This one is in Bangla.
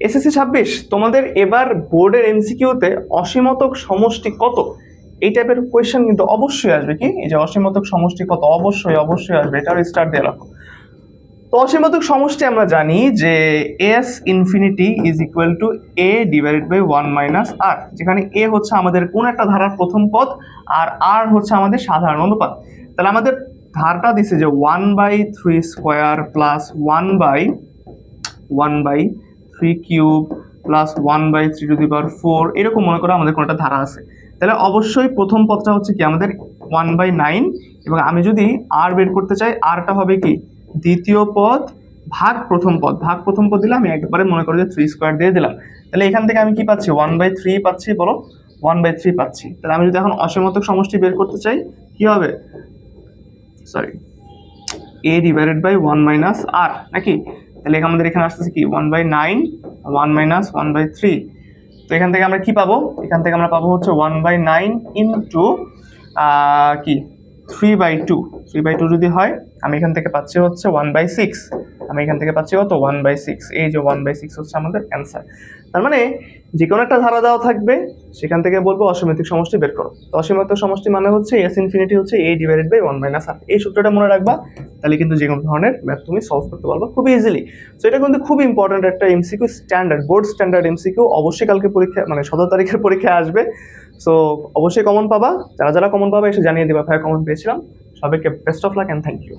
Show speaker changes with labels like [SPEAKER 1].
[SPEAKER 1] এসএসসি 26 তোমাদের এবার বোর্ডের এমসিকিউতে অসীমতক সমষ্টি কত এই টাইপের কোয়েশ্চেন কিন্তু অবশ্যই আসবে। কি এই যে অসীমতক সমষ্টি কত, অবশ্যই অবশ্যই আসবে, এটার স্টার দিয়ে রাখো। তো অসীমতক সমষ্টি আমরা জানি যে S infinity is equal to A divided by 1 - r, যেখানে এ হচ্ছে আমাদের কোন একটা ধারার প্রথম পদ আর আর হচ্ছে আমাদের সাধারণ অনুপাত। তাহলে আমাদের ধারটা দিছে যে 1/3² প্লাস 1/3³ প্লাস 1/3⁴, এরকম মনে করো আমাদের কোনটা ধারা আছে। তাহলে অবশ্যই প্রথম পদটা হচ্ছে কি আমাদের 1/9, এবং আমি যদি আর বের করতে চাই আরটা হবে কি দ্বিতীয় পদ ভাগ প্রথম পদ, ভাগ প্রথম পদ দিলে আমি একবারে মনে করো যে 3² দিয়ে দিলাম। তাহলে এখান থেকে আমি কি পাচ্ছি 1/3 পাচ্ছি, বলো 1/3 পাচ্ছি। তাহলে আমি যদি এখন অসীমতক সমষ্টি বের করতে চাই কি হবে, sorry a divided by 1 - r নাকি। তাহলে আমাদের এখানে আসতেছে কি 1/9 1 - 1/3। তো এখান থেকে আমরা কি পাবো, এখান থেকে আমরা পাবো হচ্ছে 1/9 ইন্টু কি 3/2, 3/2 যদি হয় আমি এখান থেকে পাচ্ছি হচ্ছে 1/6, আমি এখান থেকে পাচ্ছি কত 1/6, এই যে 1/6 হচ্ছে আমাদের অ্যান্সার। তার মানে যে কোনো একটা ধারা দেওয়া থাকবে সেখান থেকে বলবো অসীমতিক সমষ্টি বের করো। তো অসীমতিক সমষ্টি মানে হচ্ছে এস ইনফিনিটি হচ্ছে a ডিভাইডেড বাই 1 - r, এই সূত্রটা মনে রাখবা, তাহলে কিন্তু যে কোনো ধরনের ম্যাথ তুমি সলভ করতে পারবা খুব ইজিলি। সো এটা কিন্তু খুব ইম্পর্টেন্ট একটা MCQ, standard board standard MCQ, অবশ্যই কালকে পরীক্ষা মানে 17 তারিখের পরীক্ষায় আসবে। সো অবশ্যই কমন পাবা, যারা যারা কমন পাবা এসে জানিয়ে দিবা ভাই কমন পেয়েছিলাম। সবাইকে best of luck and thank you.